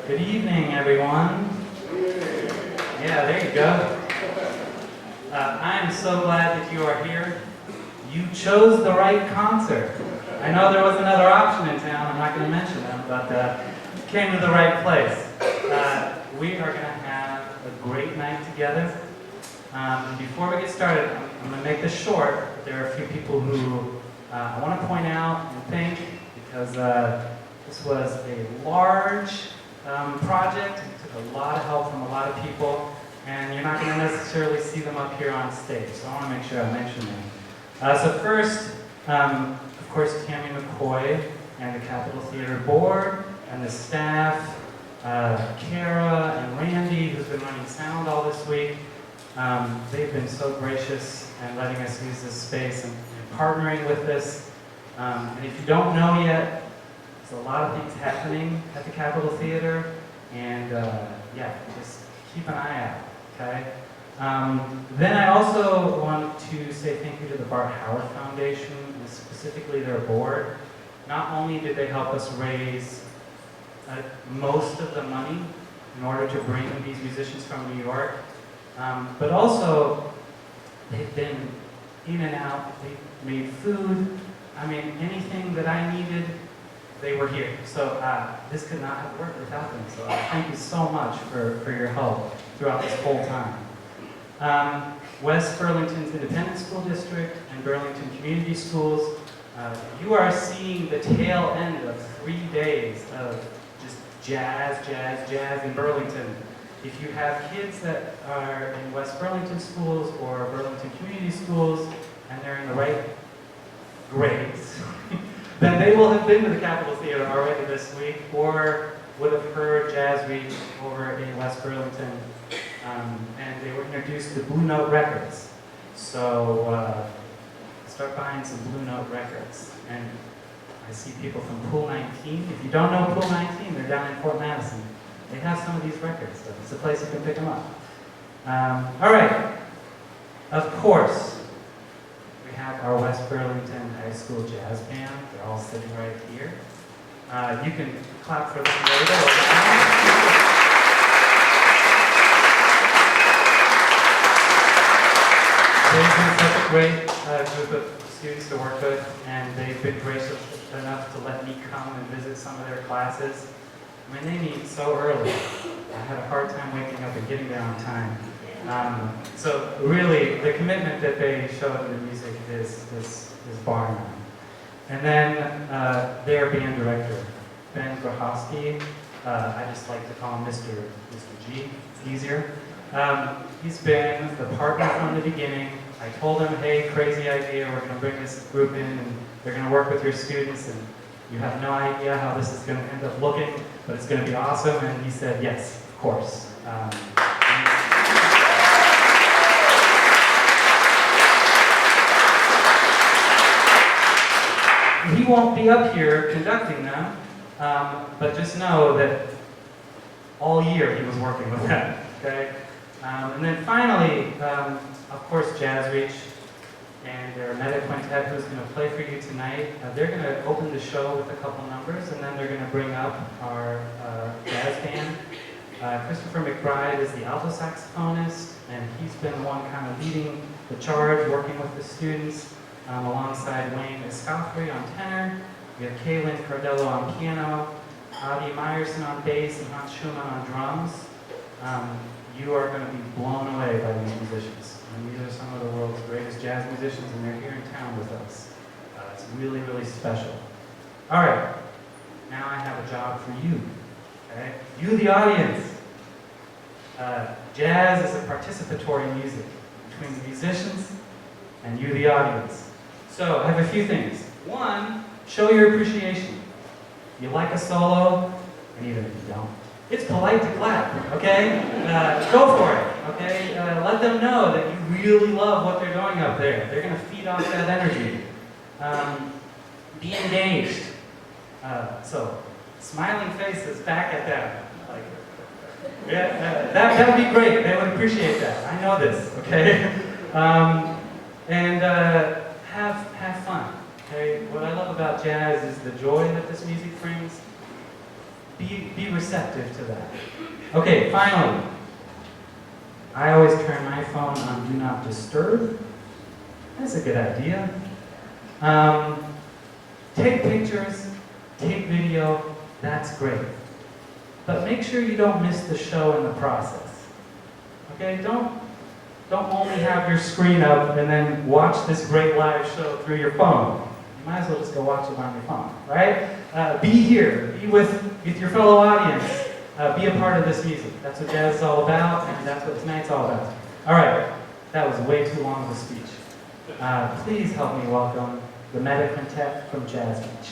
Good evening, everyone. Yeah, there you go. I am so glad that you are here. You chose the right concert. I know there was another option in town, I'm not going to mention them, but you came to the right place. We are going to have a great night together. Before we get started, I'm going to make this short. There are a few people who I want to point out and thank because this was a large project. It took a lot of help from a lot of people, and you're not going to necessarily see them up here on stage, so I want to make sure I mention them. So first, of course, Tammy McCoy and the Capitol Theater Board and the staff, Kara and Randy, who's been running sound all this week. They've been so gracious and letting us use this space and partnering with this. And if you don't know yet, there's a lot of things happening at the Capitol Theater, and yeah, just keep an eye out, okay? Then I also want to say thank you to the Bart Howard Foundation, and specifically their board. Not only did they help us raise most of the money in order to bring these musicians from New York, but also they've been in and out, they made food, I mean, anything that I needed, they were here. So this could not have worked without them. So thank you so much for your help throughout this whole time. West Burlington's Independent School District and Burlington Community Schools, you are seeing the tail end of 3 days of just jazz in Burlington. If you have kids that are in West Burlington schools or Burlington Community Schools, and they're in the right grades, then they will have been to the Capitol Theater already this week, or would have heard Jazz Reach over in West Burlington, and they were introduced to Blue Note Records. So start buying some Blue Note records. And I see people from Pool 19. If you don't know Pool 19, they're down in Fort Madison. They have some of these records, so it's a place you can pick them up. All right, of course, we have our West Burlington High School Jazz Band. They're all sitting right here. You can clap for them later. They've been such a great group of students to work with, and they've been gracious enough to let me come and visit some of their classes. I mean, they meet so early. I had a hard time waking up and getting there on time. So really, the commitment that they show to the music is bar none. And then their band director, Ben Grahowski, I just like to call him Mr. G, it's easier. He's been the partner from the beginning. I told him, hey, crazy idea, we're going to bring this group in, and they're going to work with your students, and you have no idea how this is going to end up looking, but it's going to be awesome. And he said, yes, of course. He won't be up here conducting them, but just know that all year he was working with them, okay? And then finally, of course, Jazz Reach and their Meta Quintet, who's going to play for you tonight. They're going to open the show with a couple numbers, and then they're going to bring up our jazz band. Christopher McBride is the alto saxophonist, and he's been the one kind of leading the charge, working with the students, alongside Wayne Escoffrey on tenor. We have Kaylin Cardello on piano, Adi Meyerson on bass, and Hans Schumann on drums. You are going to be blown away by these musicians. And these are some of the world's greatest jazz musicians, and they're here in town with us. It's really, really special. All right, now I have a job for you. Okay? You, the audience. Jazz is a participatory music between the musicians and you, the audience. So I have a few things. One, show your appreciation. You like a solo, and even if you don't, it's polite to clap, okay? Go for it, okay? Let them know that you really love what they're doing up there. They're going to feed off that energy. Be engaged. So, smiling faces back at them. Like, yeah, that would be great. They would appreciate that. I know this, okay? And have fun. Okay? What I love about jazz is the joy that this music brings. Be receptive to that. Okay, finally, I always turn my phone on Do Not Disturb. That's a good idea. Take pictures, take video, that's great. But make sure you don't miss the show in the process. Okay, don't only have your screen up and then watch this great live show through your phone. You might as well just go watch it on your phone, right? Be here, be with your fellow audience, be a part of this music. That's what jazz is all about, and that's what tonight's all about. All right, that was way too long of a speech. Please help me welcome the Meta Quintet from Jazz Beach.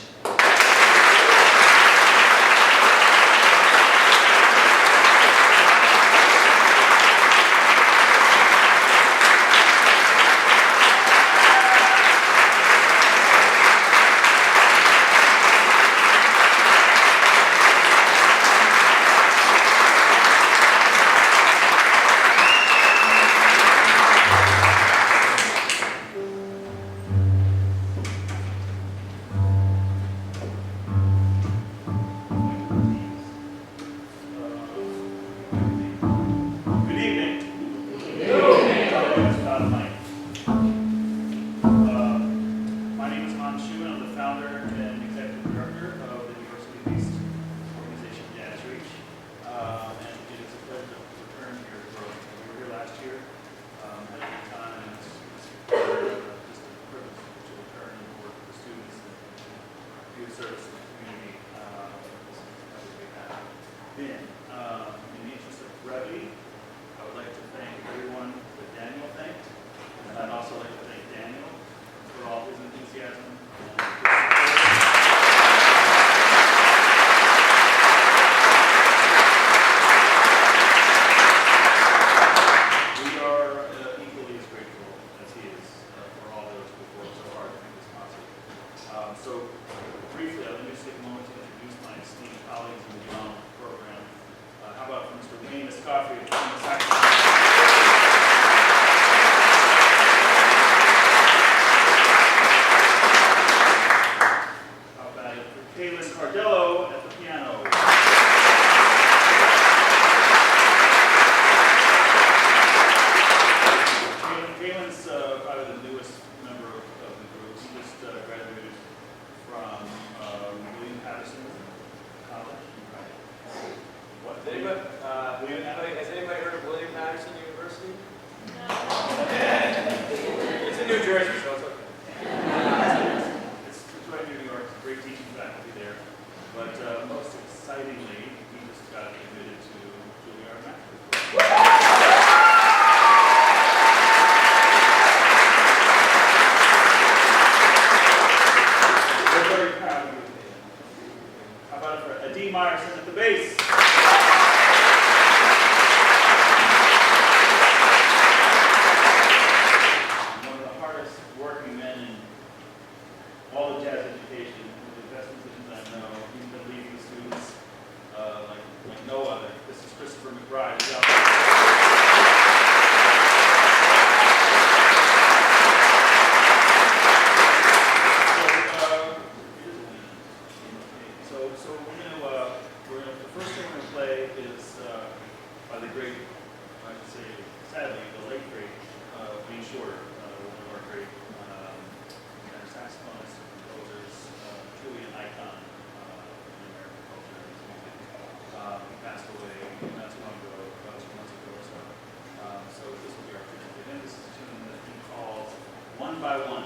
By one.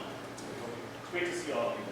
It's great to see all of you.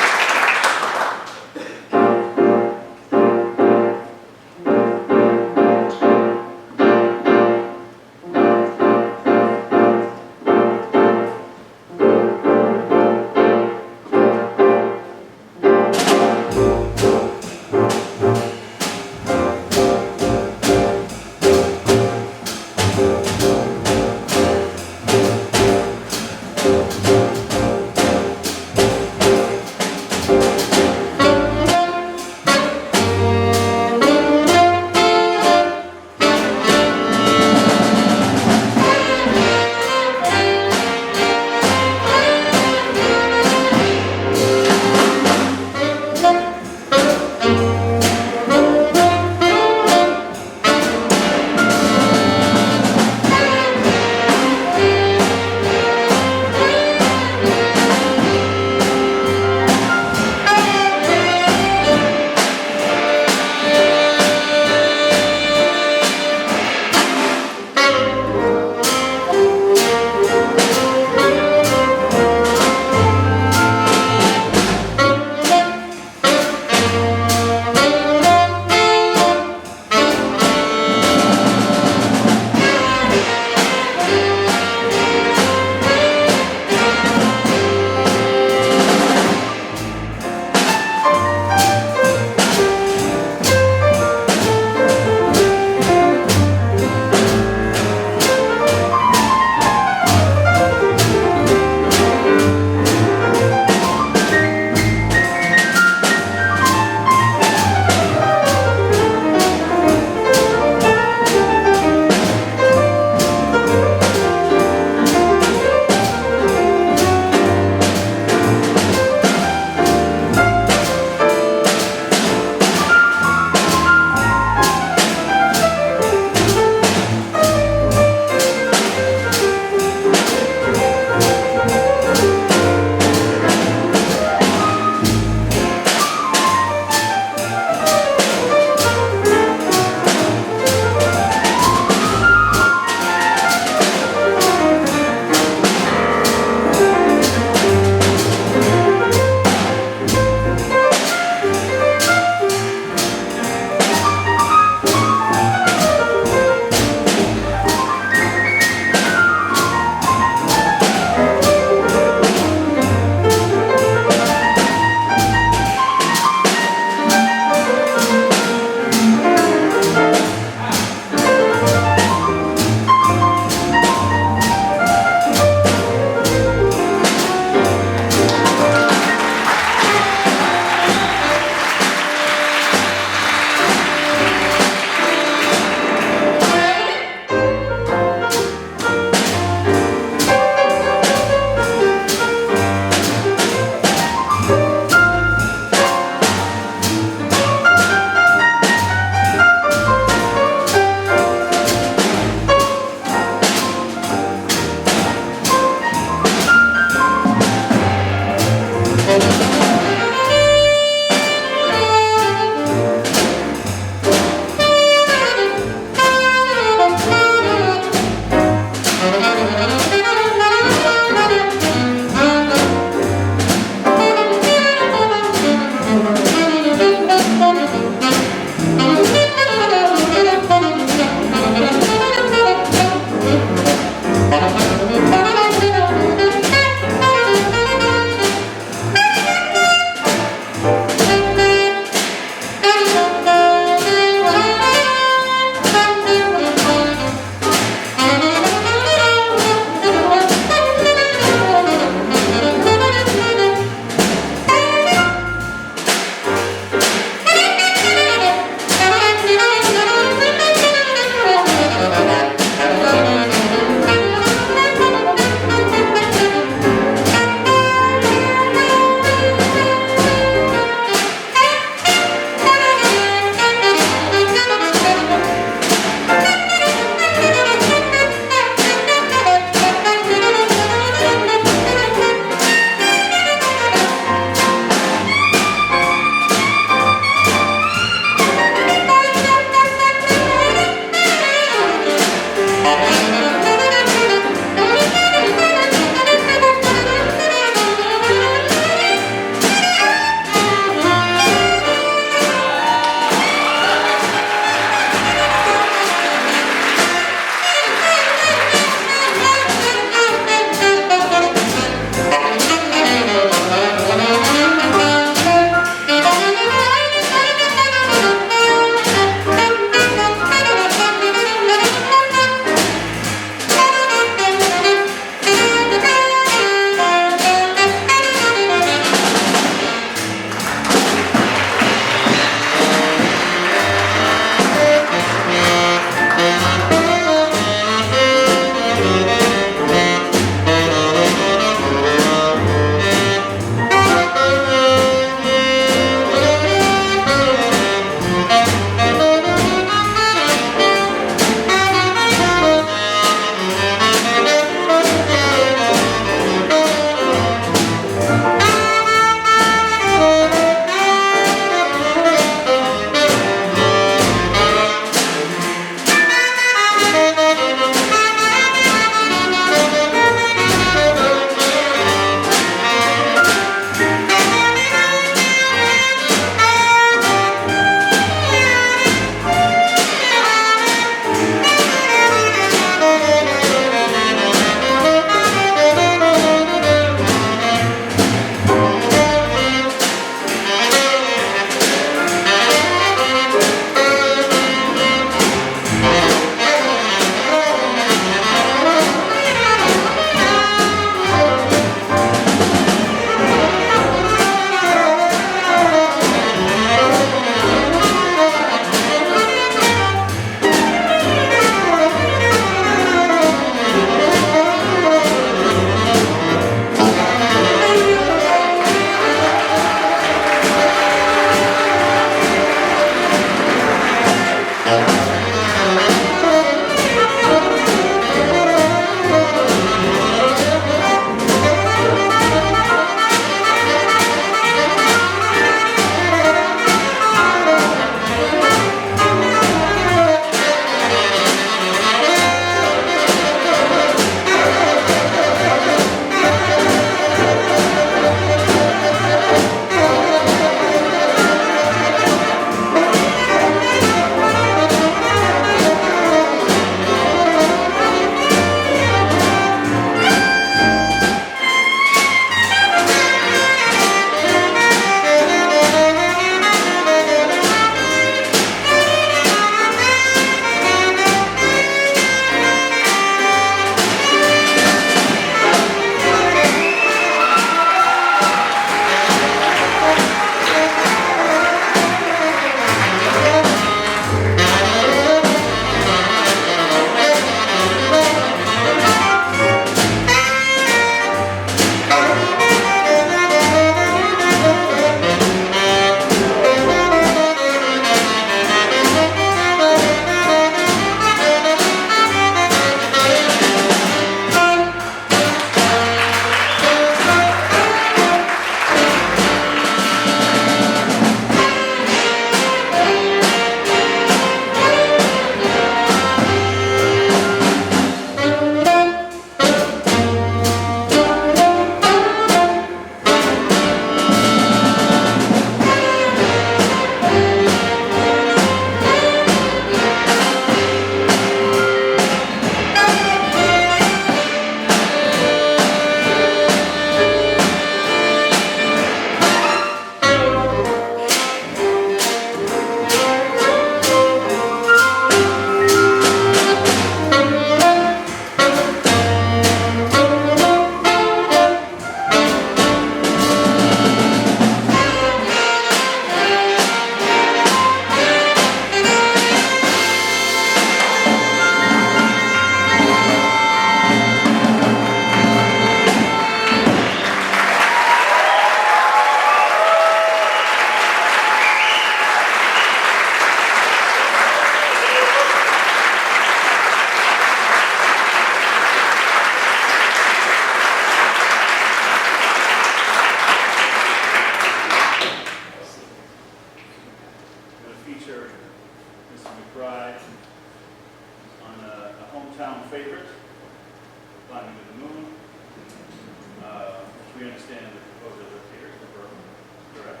we understand the proposal is here for Burlington. Correct?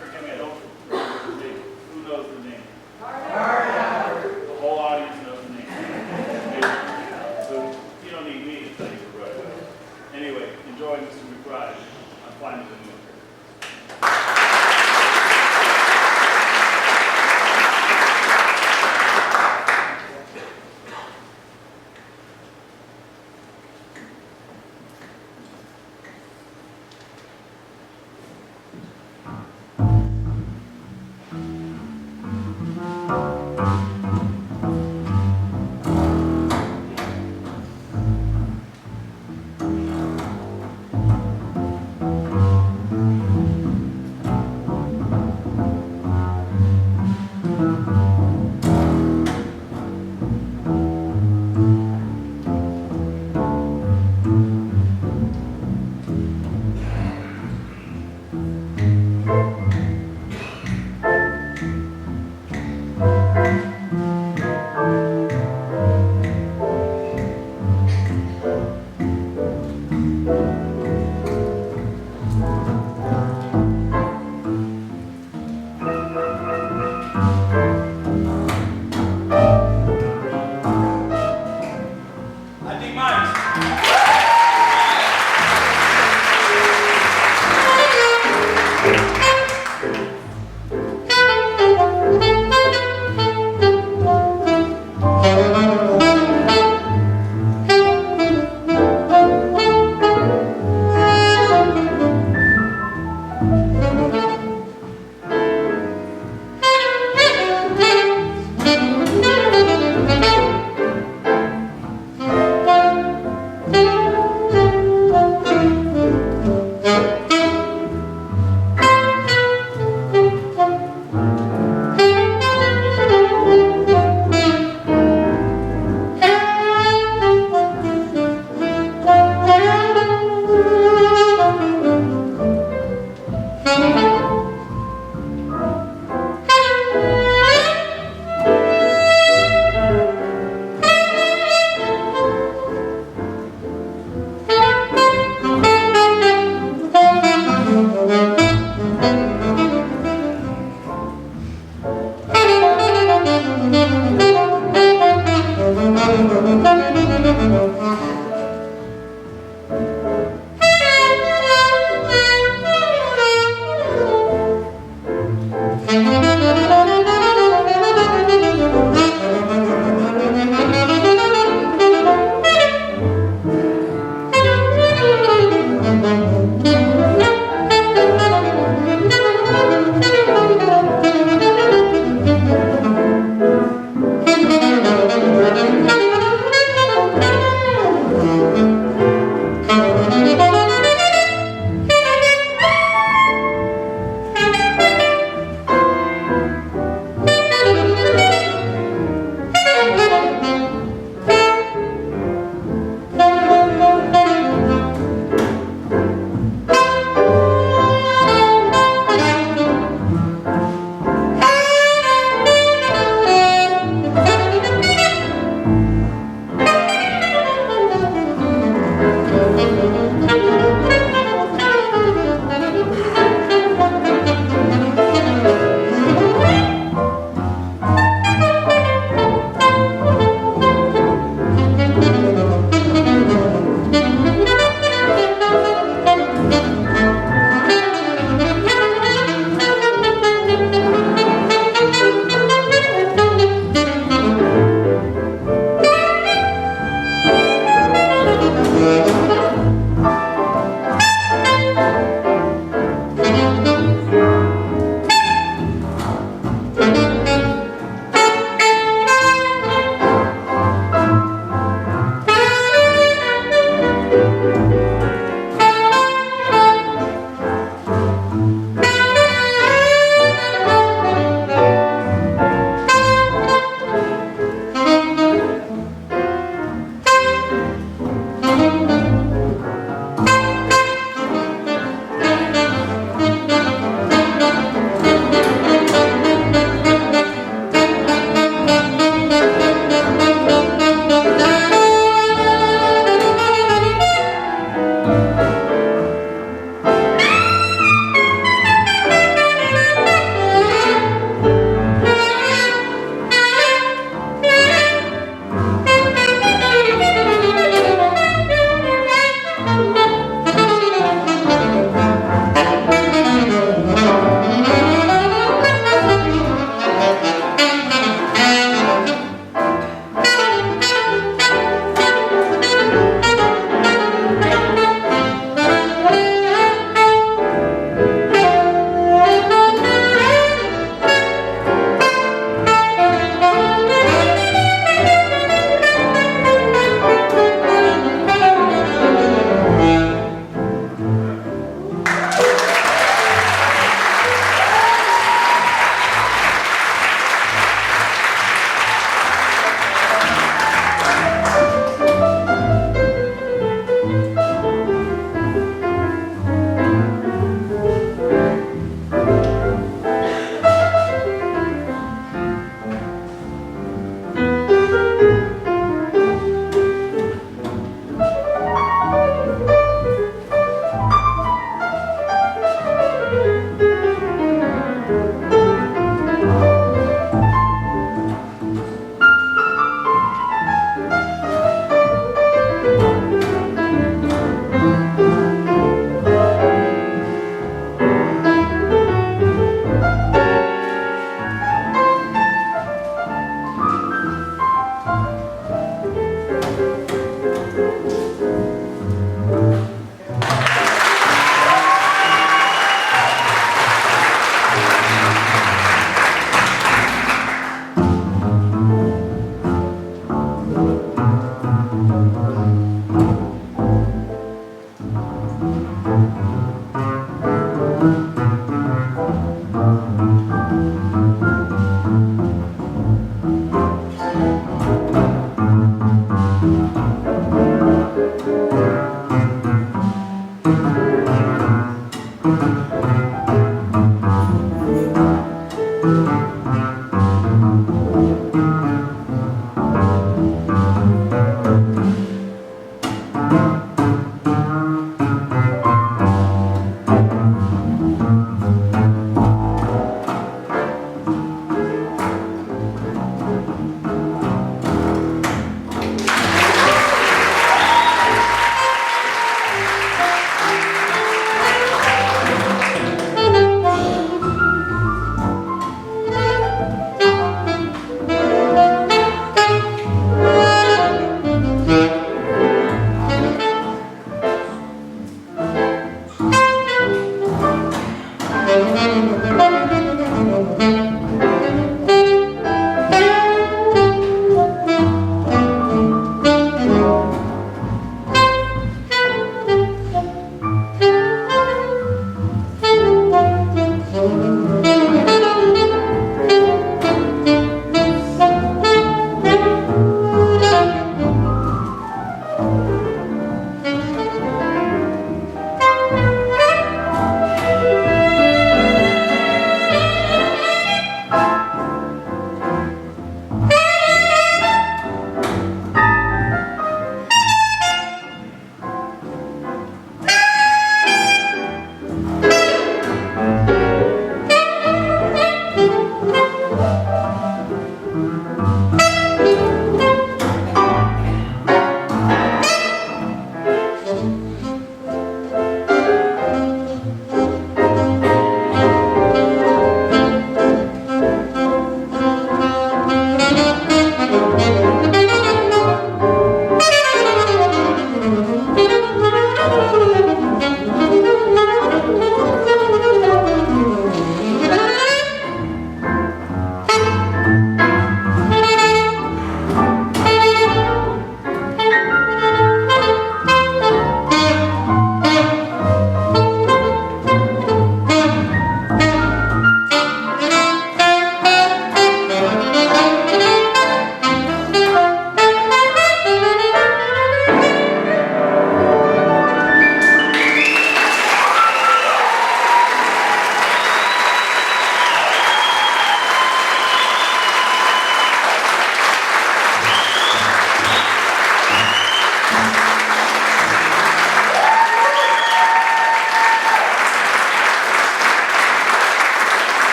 Forgive me, I don't remember the name. Who knows the name? The whole audience knows the name. So you don't need me to tell you the right way. Anyway, enjoy Mr. McBride on Finding the New.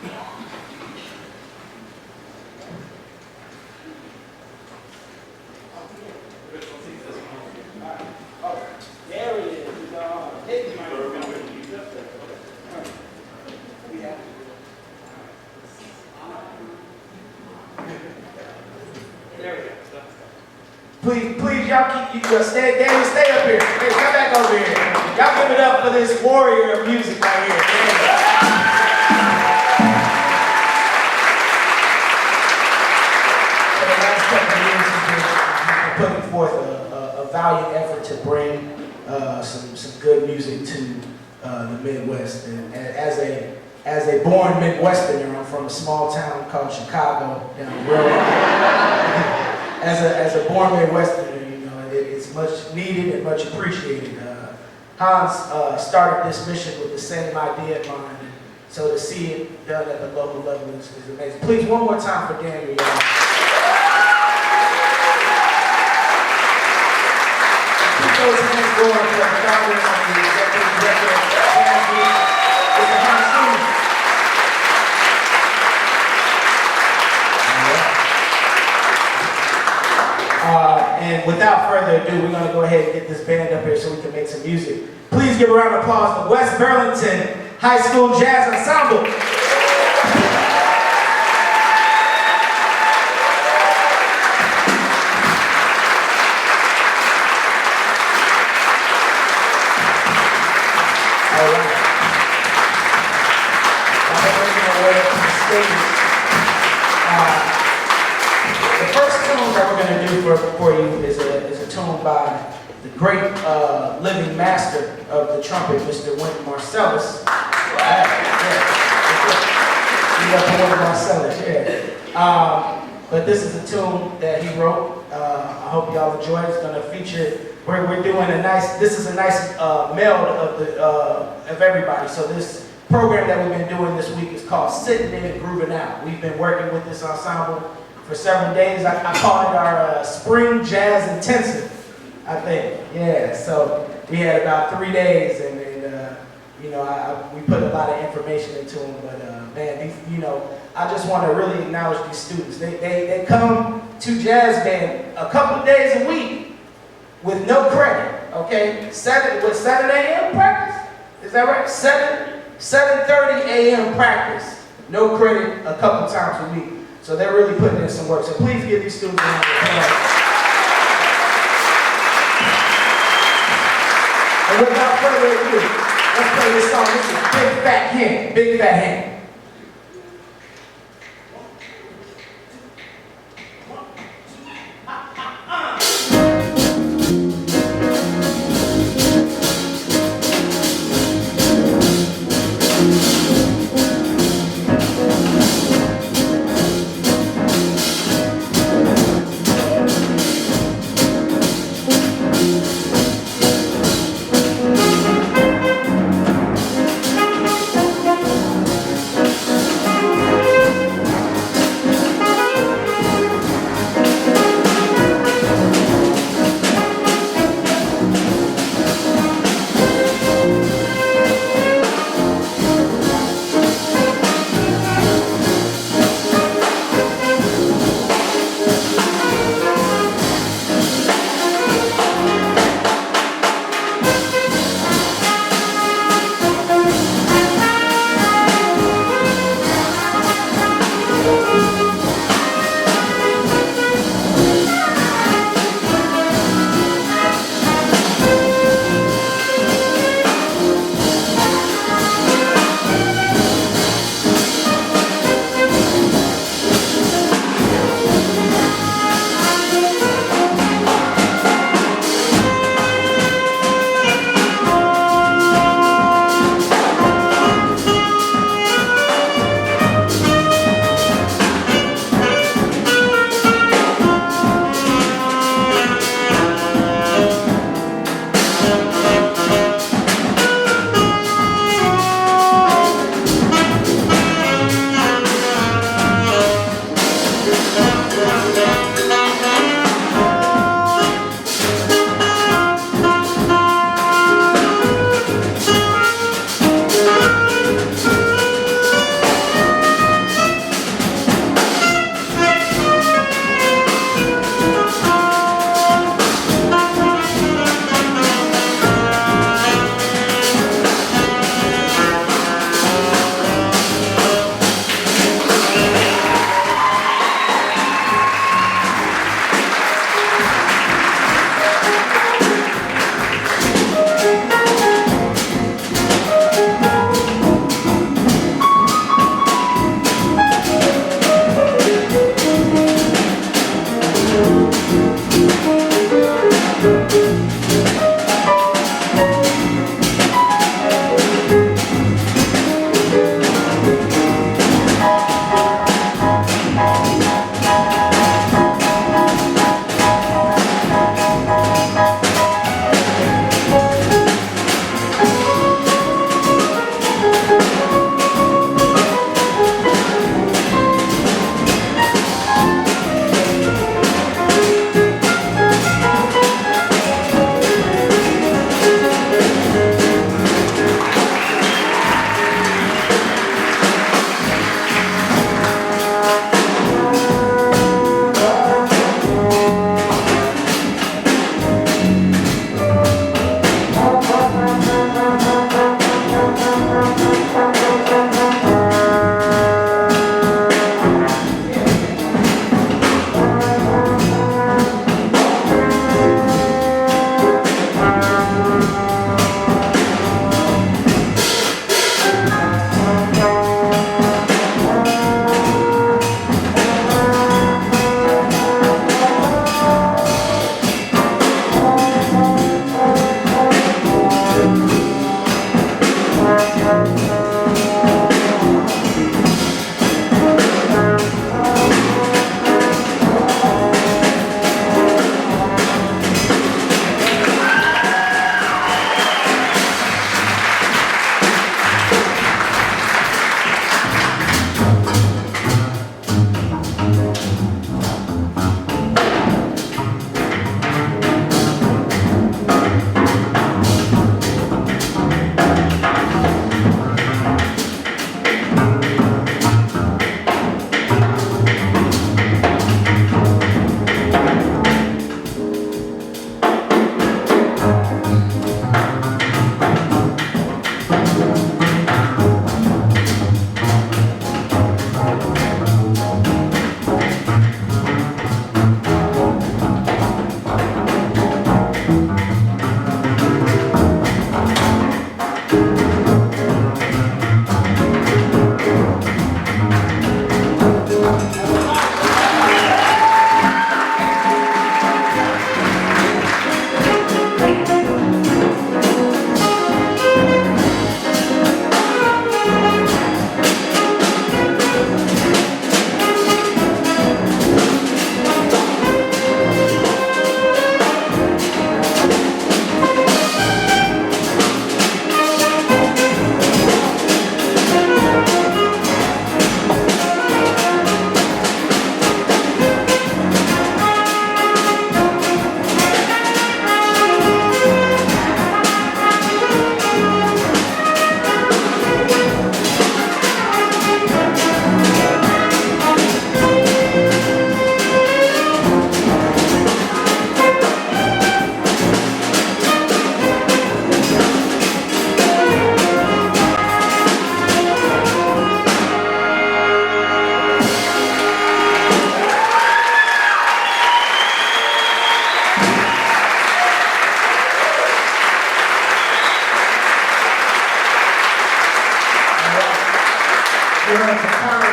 There it is. Hit the microphone. There we go. Please, y'all keep stay, Daniel, stay up here. Hey, come back over here. Y'all give it up for this warrior of music right here. For the last couple of years, he's been putting forth a valiant effort to bring some good music to the Midwest. And as a born Midwesterner, I'm from a small town called Chicago, down the road. As a born Midwesterner, you know, it's much needed and much appreciated. Hans started this mission with the same idea in mind, and so to see it done at the local level is amazing. Please, one more time for Daniel, y'all. Keep those hands going for the founder and the executive director of Jazz Group, Mr. Hans Sr. And without further ado, we're going to go ahead and get this band up here so we can make some music. Please give a round of applause to West Burlington High School Jazz Ensemble. All right. Now they're making their way up to the stage. The first tune that we're going to do for you is a tune by the great living master of the trumpet, Mr. Wynton Marsalis. But this is a tune that he wrote. I hope y'all enjoy it. It's going to feature. We're doing a nice. This is a nice meld of everybody. So this program that we've been doing this week is called Sittin In Groovin Out. We've been working with this ensemble for several days. I call it our spring jazz intensive, I think. Yeah, so we had about 3 days, and you know, we put a lot of information into them. But man, these, you know, I just want to really acknowledge these students. They come to jazz band a couple of days a week with no credit. Okay, 7 a.m. practice. Is that right? 7:30 a.m. practice. No credit a couple times a week. So they're really putting in some work. So please give these students a round of applause. And without further ado, let's play this song. This is Big Fat Hen. Big Fat Hen.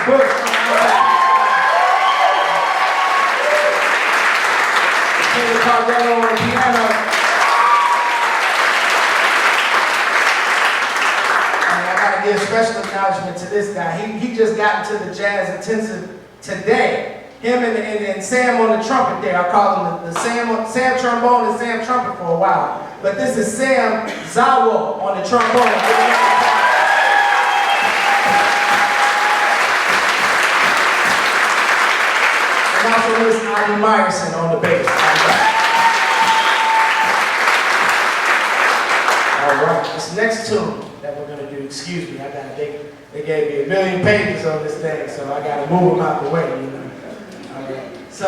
Bush. Taylor Cardello on the piano. And I gotta give special acknowledgement to this guy. He just got into the jazz intensive today. Him and Sam on the trumpet there. I call him the Sam trombone and Sam trumpet for a while. But this is Sam Zawo on the trombone. And also Miss Ivy Meyerson on the bass. All right, this next tune that we're gonna do, excuse me, they gave me a million pages on this thing, so I gotta move them out the way, you know. All right. So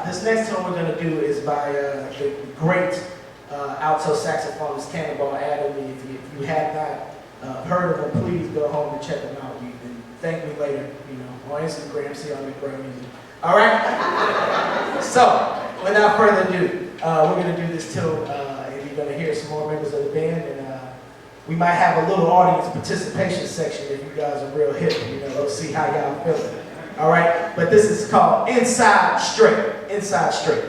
this next tune we're gonna do is by the great alto saxophonist Cannonball Adderley. If you have not heard of him, please go home and check him out. You can thank me later, you know, on Instagram, see on the great music. All right? So, without further ado, we're going to do this tune, and you're going to hear some more members of the band, and we might have a little audience participation section if you guys are real hip, you know, let's see how y'all feeling. All right? But this is called Inside Straight. Inside Straight.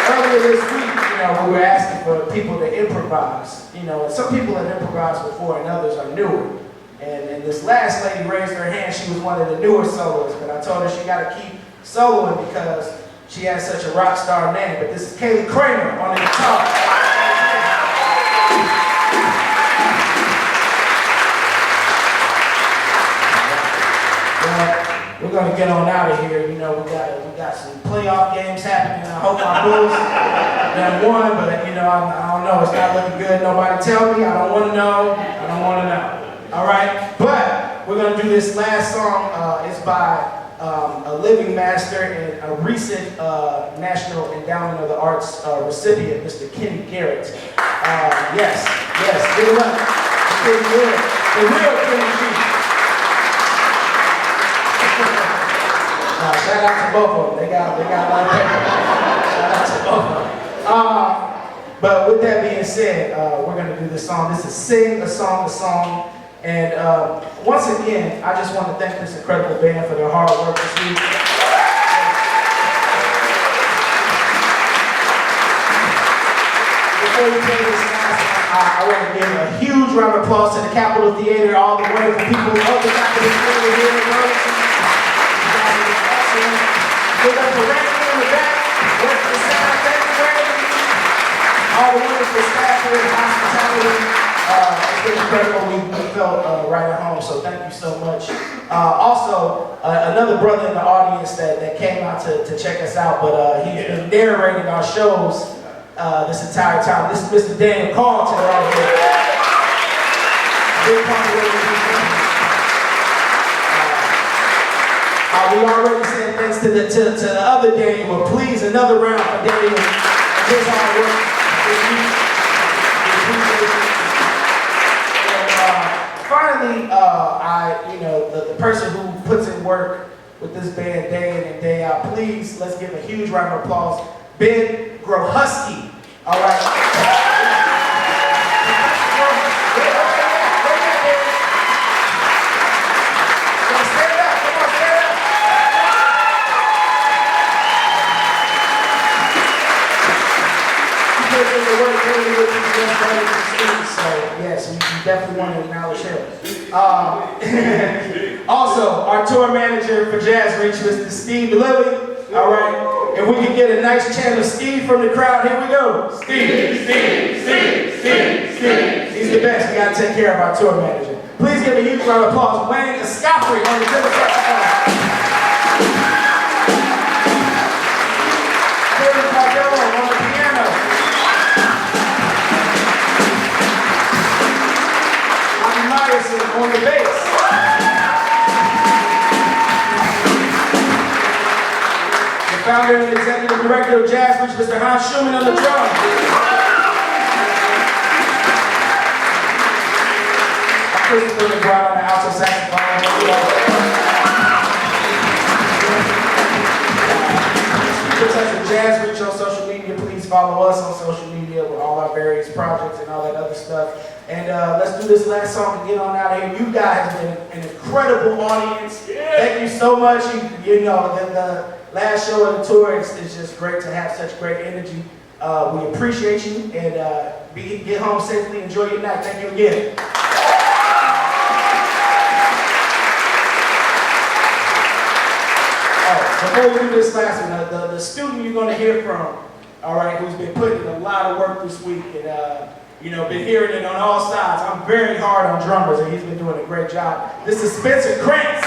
Earlier this week, we were asking for people to improvise. And some people have improvised before and others are newer. And this last lady raised her hand. She was one of the newer soloists, but I told her she got to keep soloing because she has such a rock star name. But this is Kaylee Kramer on the guitar. We're gonna get on out of here. You know, we got some playoff games happening. I hope our Bulls done won, but you know, I don't know. It's not looking good. Nobody tell me. I don't want to know. I don't want to know. All right, but we're gonna do this last song. It's by a living master and a recent National Endowment of the Arts recipient, Mr. Kenny Garrett. Yes, give it up. Kenny Garrett, the real Kenny G. Shout out to both of them. They got a lot of paper. Shout out to both of them. But with that being said, we're gonna do this song. This is Sing a Song. And once again, I just want to thank this incredible band for their hard work this week. Before we play this last one, I want to give a huge round of applause to the Capitol Theater, all the wonderful people of the Capitol Theater here in Burlington. You guys have been excellent. Big up to Randy in the back, work for the sound, thank you, Randy. All the wonderful staff here in hospitality. It's been incredible. We felt right at home, so thank you so much. Also, another brother in the audience that came out to check us out, but he's been narrating our shows this entire time. This is Mr. Daniel Carlton right here. Big popularity. We already said thanks to the other Daniel, but please, another round for Daniel. His hard work this week. Finally, the person who puts in work with this band day in and day out, please, let's give a huge round of applause. Ben Grohusky, all right? Stand up, come on, stand up. He puts in the work daily with these young brothers and students, so yes, we definitely want to acknowledge him. Also, our tour manager for Jazz Reach, Mr. Steve Lilly. All right, if we can get a nice chant of Steve from the crowd, here we go. Steve. He's the best. We gotta take care of our tour manager. Please give a huge round of applause. Wayne Escoffery on the tenor saxophone. Kevin Cardello on the piano. On the bass. The founder and executive director of Jazz Reach, Mr. Hans Schumann on the drums. Christopher McBride on the alto saxophone. Such as Jazz Reach on social media. Please follow us on social media with all our various projects and all that other stuff. And let's do this last song and get on out of here. You guys have been an incredible audience. Thank you so much. You know, the last show of the tour is just great to have such great energy. We appreciate you, and get home safely. Enjoy your night. Thank you again. Before we do this last one, the student you're going to hear from, all right, who's been putting in a lot of work this week, and been hearing it on all sides. I'm very hard on drummers, and he's been doing a great job. This is Spencer Krantz.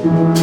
Thank you.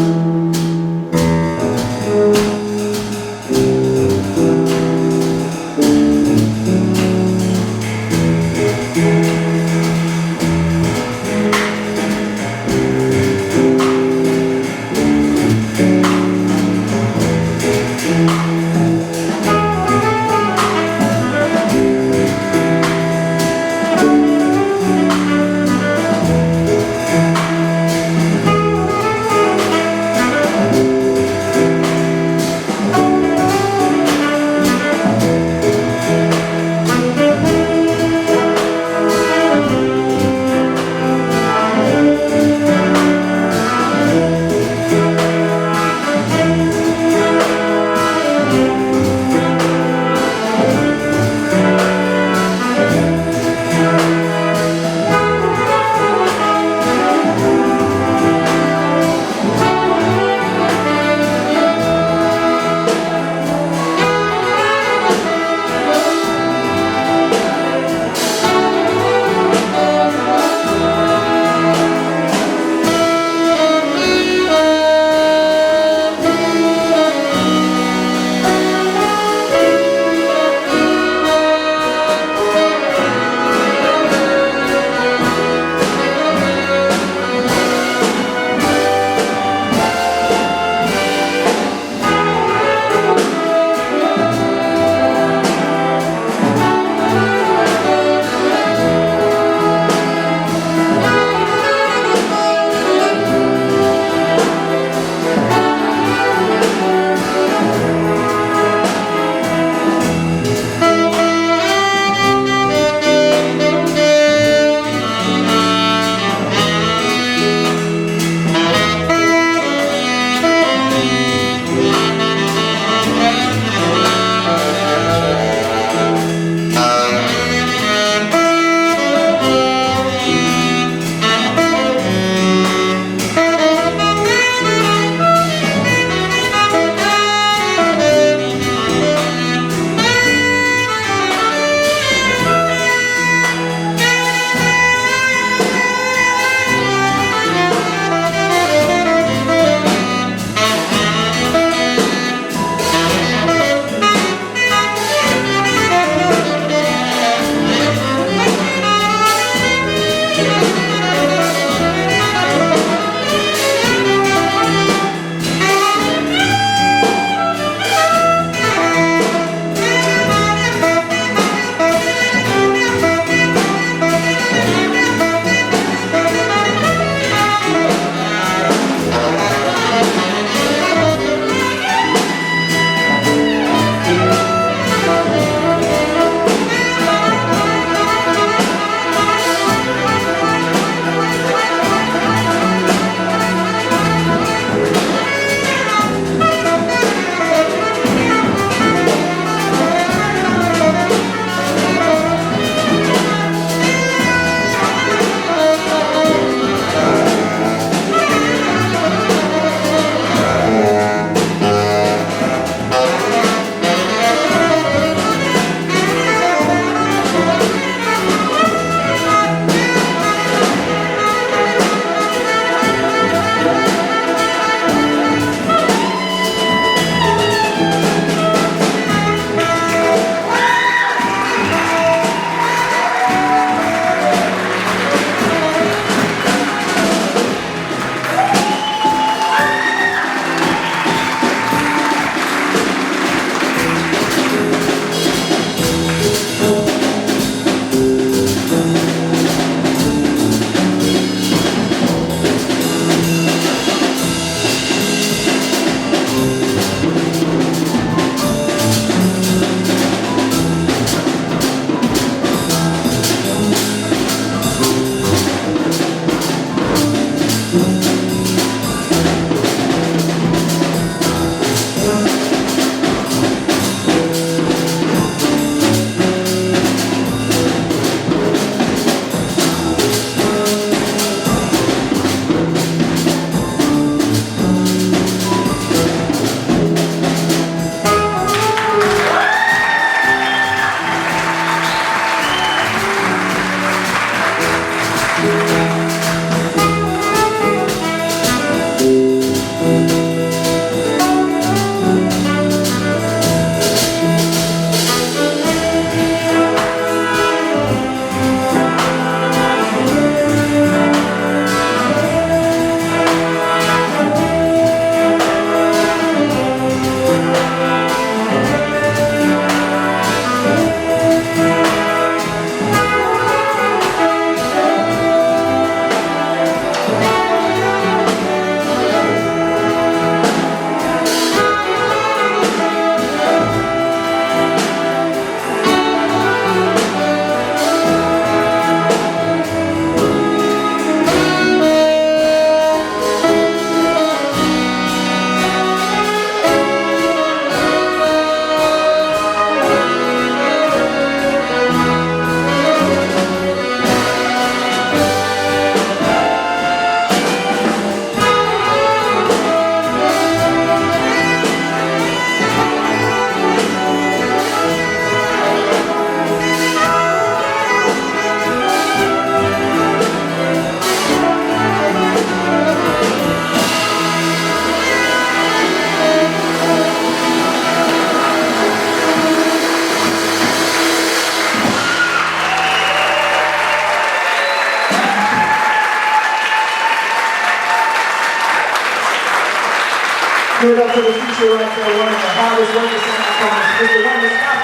for the future right there, one of the hardest working saxophonists, Mr. Wendell Scott,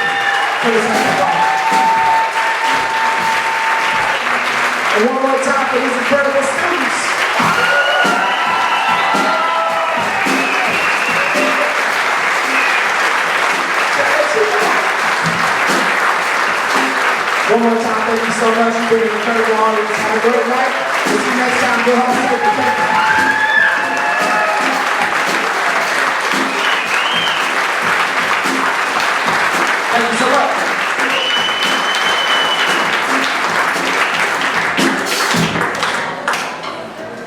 for the saxophone. And one more time for these incredible students. One more time, thank you so much. You've been an incredible audience. Have a great night. We'll see you next time. Go home.